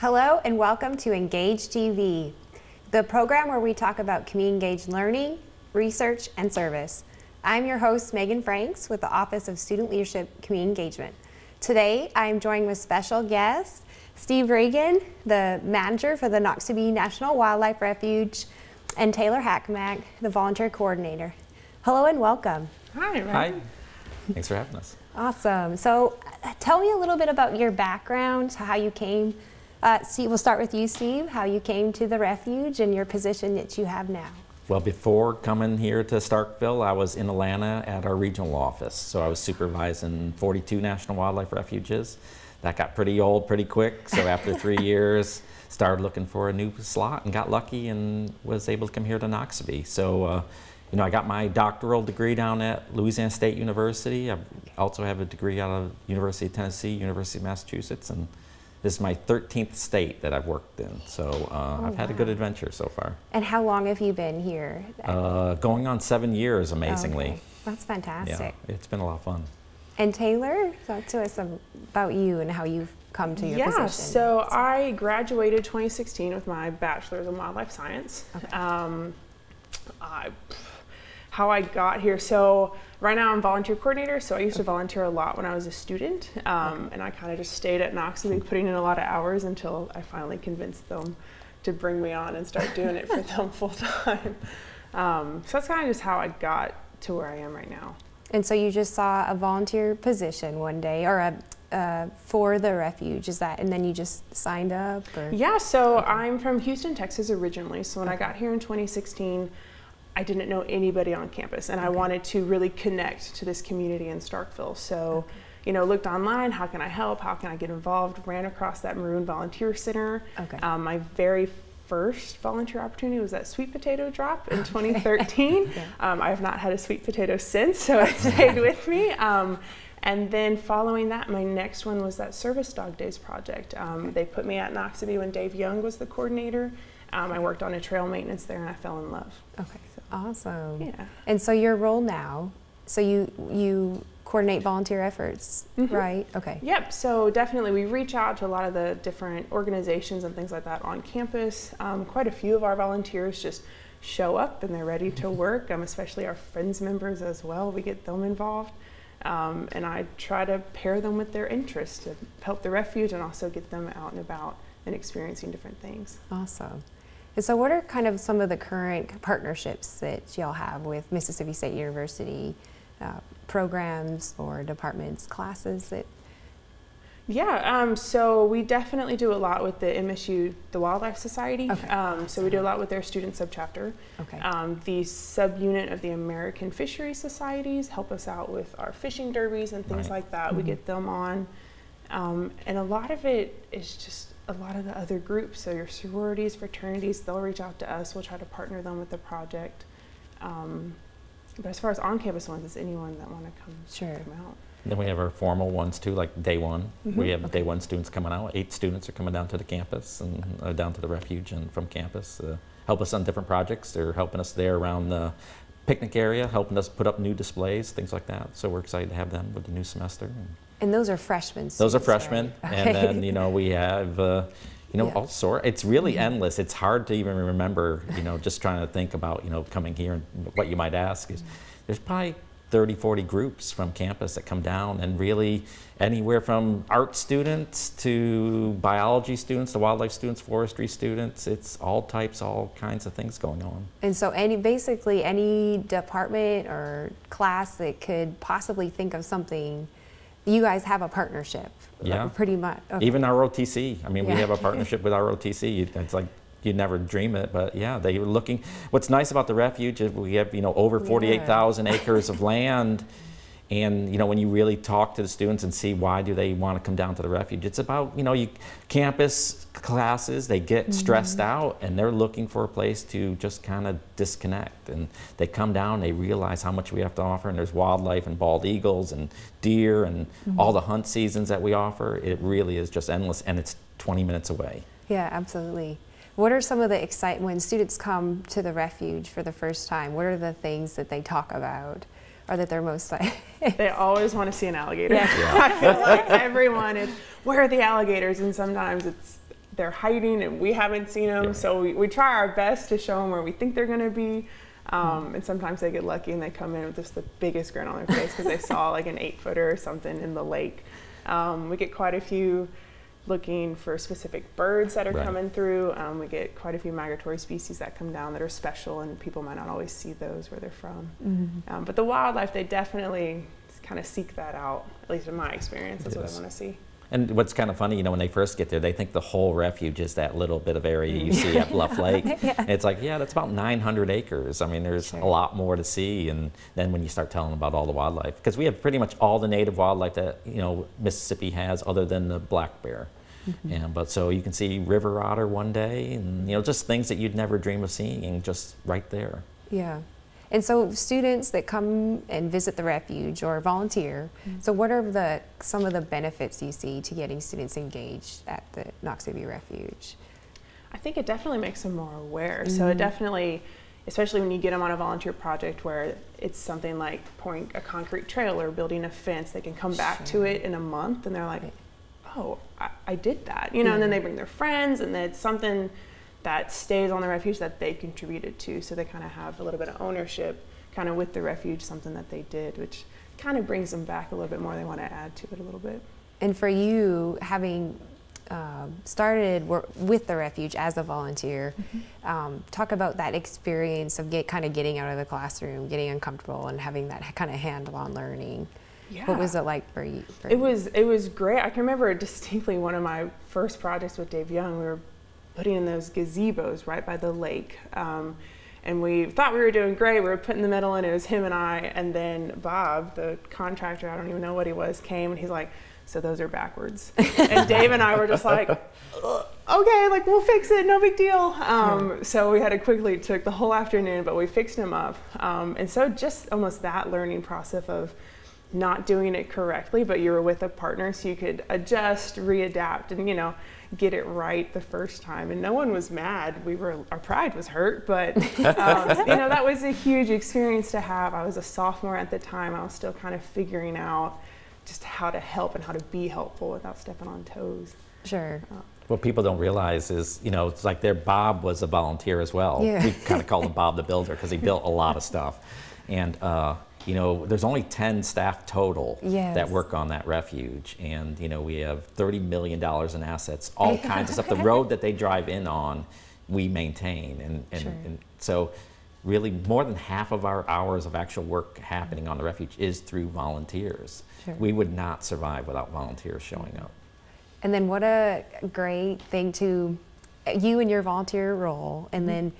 Hello and welcome to Engage TV, the program where we talk about community-engaged learning, research, and service. I'm your host, Megan Franks, with the Office of Student Leadership Community Engagement. Today, I am joined with special guest, Steve Reagan, the manager for the Noxubee National Wildlife Refuge, and Taylor Hackmack, the volunteer coordinator. Hello and welcome. Hi, Ryan. Hi. Thanks for having us. Awesome. So tell me a little bit about your background, how you came. Steve, we'll start with you, Steve, how you came to the refuge and your position that you have now. Well, before coming here to Starkville, I was in Atlanta at our regional office. So I was supervising 42 national wildlife refuges. That got pretty old pretty quick. So after 3 years, started looking for a new slot and got lucky and was able to come here to Noxubee. So, you know, I got my doctoral degree down at Louisiana State University. I also have a degree out of University of Tennessee, University of Massachusetts, and this is my 13th state that I've worked in, so I've had a good adventure so far. And how long have you been here? Going on 7 years, amazingly. Okay. That's fantastic. Yeah, it's been a lot of fun. And Taylor, talk to us about you and how you've come to your position. Yeah, so I graduated 2016 with my bachelor's in wildlife science. Okay. How I got here, so right now I'm volunteer coordinator, so I used to volunteer a lot when I was a student, and I kind of just stayed at Noxubee putting in a lot of hours until I finally convinced them to bring me on and start doing it for them full time. So that's kind of just how I got to where I am right now. And so you just saw a volunteer position one day, or for the refuge, is that, and then you just signed up? Or? Yeah, so I'm from Houston, Texas originally, so when I got here in 2016, I didn't know anybody on campus, and I wanted to really connect to this community in Starkville. So, you know, looked online, how can I help? How can I get involved? Ran across that Maroon Volunteer Center. Okay. My very first volunteer opportunity was that sweet potato drop in 2013. Yeah. I have not had a sweet potato since, so it stayed with me. And then following that, my next one was that Service Dog Days project. They put me at Noxubee when Dave Young was the coordinator. I worked on a trail maintenance there, and I fell in love. Okay. Awesome. Yeah. And so your role now, so you coordinate volunteer efforts, right? Okay. Yep, so definitely we reach out to a lot of the different organizations and things like that on campus. Quite a few of our volunteers just show up and they're ready to work, especially our Friends members as well. We get them involved. And I try to pair them with their interests to help the refuge and also get them out and about and experiencing different things. Awesome. And so what are kind of some of the current partnerships that y'all have with Mississippi State University, programs or departments, classes that? Yeah, so we definitely do a lot with the MSU, the Wildlife Society. Okay. So we do a lot with their student subchapter. Okay. The subunit of the American Fisheries Societies help us out with our fishing derbies and things like that. We get them on. And a lot of it is just a lot of the other groups, so your sororities, fraternities, they'll reach out to us. We'll try to partner them with the project. But as far as on-campus ones, it's anyone that want to come out. Then we have our formal ones too, like day one. We have day one students coming out. 8 students are coming down to the campus and down to the refuge and from campus. Help us on different projects. They're helping us there around the picnic area, helping us put up new displays, things like that. So we're excited to have them with the new semester. And those are freshmen students, those are freshmen, right? And then, you know, we have, you know, all sorts. It's really endless. It's hard to even remember, you know, just trying to think about, you know, coming here and what you might ask is there's probably 30, 40 groups from campus that come down, and really anywhere from art students to biology students to wildlife students, forestry students. It's all types, all kinds of things going on. And so basically any department or class that could possibly think of something, you guys have a partnership, pretty much. Okay. Even our OTC. I mean, we have a partnership with our OTC. It's like you'd never dream it, but yeah, they were looking. What's nice about the refuge is we have, you know, over 48,000 acres of land, and you know, when you really talk to the students and see why do they want to come down to the refuge, it's about, you know, campus classes, they get stressed out and they're looking for a place to just kind of disconnect, and they come down, they realize how much we have to offer, and there's wildlife and bald eagles and deer and all the hunt seasons that we offer. It really is just endless, and it's 20 minutes away. Yeah, absolutely. What are some of the excitement when students come to the refuge for the first time? What are the things that they talk about, or that they're most like? They always want to see an alligator. Yeah. I feel like everyone is, where are the alligators? And sometimes it's they're hiding and we haven't seen them. Yeah. So we try our best to show them where we think they're going to be. And sometimes they get lucky and they come in with just the biggest grin on their face because they saw like an 8-footer or something in the lake. We get quite a few looking for specific birds that are coming through. We get quite a few migratory species that come down that are special, and people might not always see those where they're from. But the wildlife, they definitely kind of seek that out, at least in my experience. That's what I want to see. And what's kind of funny, you know, when they first get there, they think the whole refuge is that little bit of area you see at Bluff Lake. And it's like, yeah, that's about 900 acres. I mean, there's a lot more to see. And then when you start telling them about all the wildlife, because we have pretty much all the native wildlife that, you know, Mississippi has other than the black bear. But so you can see river otter one day, and, you know, just things that you'd never dream of seeing just right there. Yeah. And so students that come and visit the refuge or volunteer, so what are some of the benefits you see to getting students engaged at the Noxubee Refuge? I think it definitely makes them more aware. So it definitely, especially when you get them on a volunteer project where it's something like pouring a concrete trail or building a fence, they can come back to it in a month and they're like, oh, I did that, you know, and then they bring their friends, and then it's something that stays on the refuge that they contributed to, so they kind of have a little bit of ownership kind of with the refuge, something that they did, which kind of brings them back a little bit more. They want to add to it a little bit. And for you, having started with the refuge as a volunteer, talk about that experience of kind of getting out of the classroom, getting uncomfortable, and having that kind of handle-on learning. Yeah. What was it like for you? It was great. I can remember distinctly one of my first projects with Dave Young. We were putting in those gazebos right by the lake. And we thought we were doing great. We were putting the metal in. It was him and I. And then Bob, the contractor, I don't even know what he was, came and he's like, so those are backwards. And Dave and I were just like, okay, like we'll fix it, no big deal. So we had to quickly, it took the whole afternoon, but we fixed him up. And so just almost that learning process of not doing it correctly, but you were with a partner so you could adjust, readapt, and, you know, get it right the first time. And no one was mad. Our pride was hurt, but you know, that was a huge experience to have. I was a sophomore at the time. I was still kind of figuring out just how to help and how to be helpful without stepping on toes. Sure. What people don't realize is, you know, it's like Bob was a volunteer as well. Yeah. We kind of called him Bob the Builder because he built a lot of stuff. And you know, there's only 10 staff total that work on that refuge. And, you know, we have $30 million in assets, all kinds of stuff. The road that they drive in on, we maintain. And so really more than half of our hours of actual work happening on the refuge is through volunteers. We would not survive without volunteers showing up. And then what a great thing to, you in your volunteer role, and then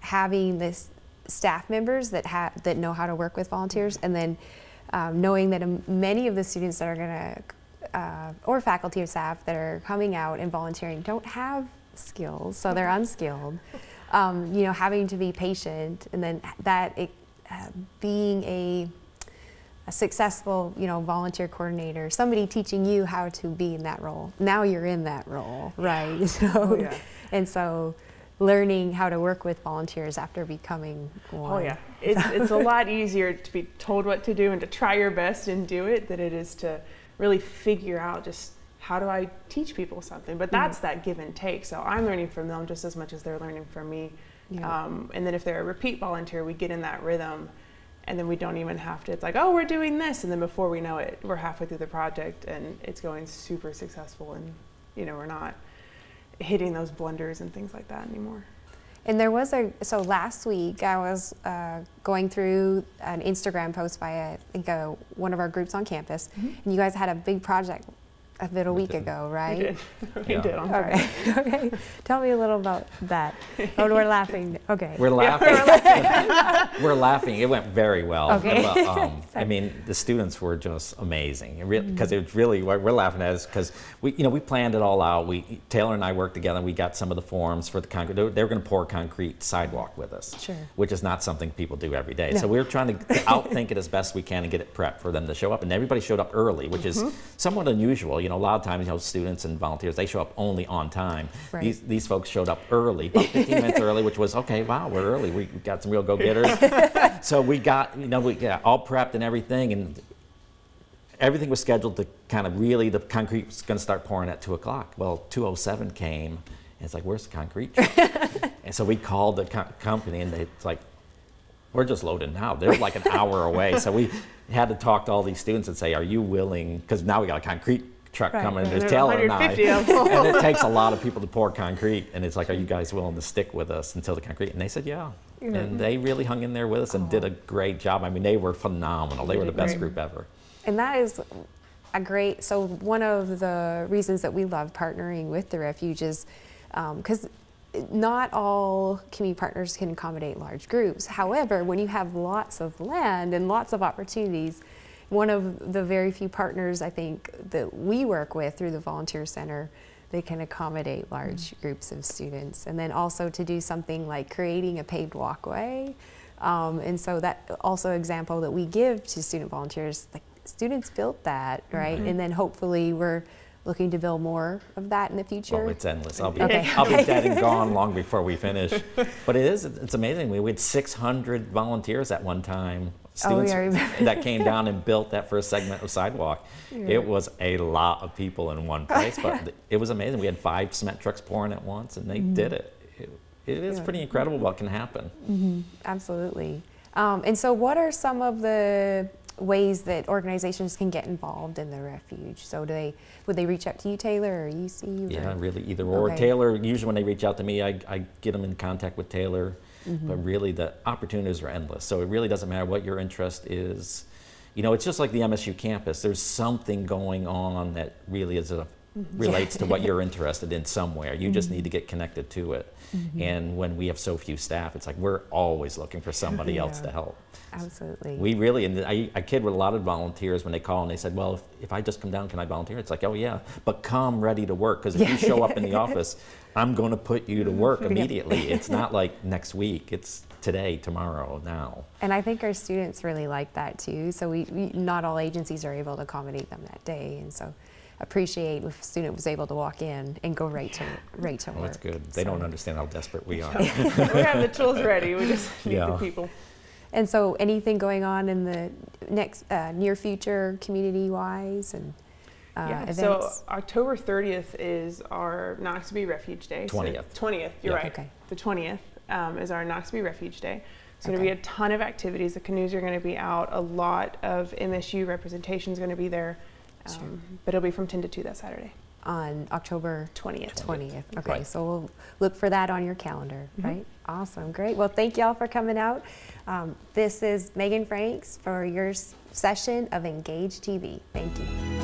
having this staff members that know how to work with volunteers, and then knowing that many of the students that are going to, or faculty or staff that are coming out and volunteering don't have skills, so they're unskilled. You know, having to be patient, and then being a successful, you know, volunteer coordinator, somebody teaching you how to be in that role. Now you're in that role, right? So, and so learning how to work with volunteers after becoming one. Oh yeah, it's a lot easier to be told what to do and to try your best and do it than it is to really figure out just how do I teach people something. But that's that give and take. So I'm learning from them just as much as they're learning from me. And then if they're a repeat volunteer, we get in that rhythm, and then we don't even have to, it's like, oh, we're doing this. And then before we know it, we're halfway through the project and it's going super successful, and, you know, we're not hitting those blunders and things like that anymore. And there was so last week I was going through an Instagram post by I think one of our groups on campus, and you guys had a big project a week ago, right? We did. We did on Friday. Okay. Tell me a little about that. Oh, we're laughing. Okay. We're laughing. Yeah, we're laughing. It went very well. Okay. But, I mean, the students were just amazing. Because it's really what we're laughing at is because we planned it all out. Taylor and I worked together. And we got some of the forms for the concrete. They were going to pour concrete sidewalk with us, which is not something people do every day. No. So we were trying to outthink it as best we can and get it prepped for them to show up. And everybody showed up early, which is somewhat unusual. You know, a lot of times, you know, students and volunteers, they show up only on time. Right. These folks showed up early, about 15 minutes early, which was, okay, wow, we're early. We got some real go-getters. So we got all prepped and everything, and everything was scheduled to kind of really, the concrete was going to start pouring at 2 o'clock. Well, 2:07 came, and it's like, where's the concrete truck? And so we called the company, and it's like, we're just loading now. They're like an hour away. So we had to talk to all these students and say, are you willing? Because now we got a concrete truck coming, and there's Taylor and I. And it takes a lot of people to pour concrete. And it's like, are you guys willing to stick with us until the concrete? And they said, yeah. And they really hung in there with us and did a great job. I mean, they were phenomenal. They were the best group ever. And that is a great, so one of the reasons that we love partnering with the refuge is because not all community partners can accommodate large groups. However, when you have lots of land and lots of opportunities, one of the very few partners I think that we work with through the Volunteer Center, they can accommodate large groups of students. And then also to do something like creating a paved walkway. And so that also example that we give to student volunteers, like students built that, right? And then hopefully we're looking to build more of that in the future. Oh, it's endless. I'll be dead and gone long before we finish. But it's amazing. We had 600 volunteers at one time. Students that came down and built that first segment of sidewalk. It was a lot of people in one place, but it was amazing. We had 5 cement trucks pouring at once, and they did it. It is pretty incredible what can happen. Absolutely. And so what are some of the ways that organizations can get involved in the refuge? So would they reach out to you, Taylor, or you, Steve? Yeah, really either or. Taylor, usually when they reach out to me, I get them in contact with Taylor. But really the opportunities are endless. So it really doesn't matter what your interest is. You know, it's just like the MSU campus. There's something going on that really relates to what you're interested in somewhere. You just need to get connected to it. And when we have so few staff, it's like we're always looking for somebody else to help. Absolutely. We really, and I kid with a lot of volunteers when they call and they said, well, if I just come down, can I volunteer? It's like, oh yeah, but come ready to work, because if you show up in the office, I'm going to put you to work immediately. It's not like next week, it's today, tomorrow, now. And I think our students really like that too. So we not all agencies are able to accommodate them that day, and so appreciate if a student was able to walk in and go right to work. That's good. They don't understand how desperate we are. We have the tools ready. We just need the people. And so anything going on in the next near future community-wise and events? So October 30th is our Noxubee Refuge Day. 20th. So 20th, you're right. Okay. The 20th is our Noxubee Refuge Day. So there's going to be a ton of activities. The canoes are going to be out. A lot of MSU representation is going to be there. But it'll be from 10 to 2 that Saturday. On October 20th. 20th. Okay, so we'll look for that on your calendar, right? Awesome, great. Well, thank y'all for coming out. This is Meggan Franks for your session of Engage TV. Thank you.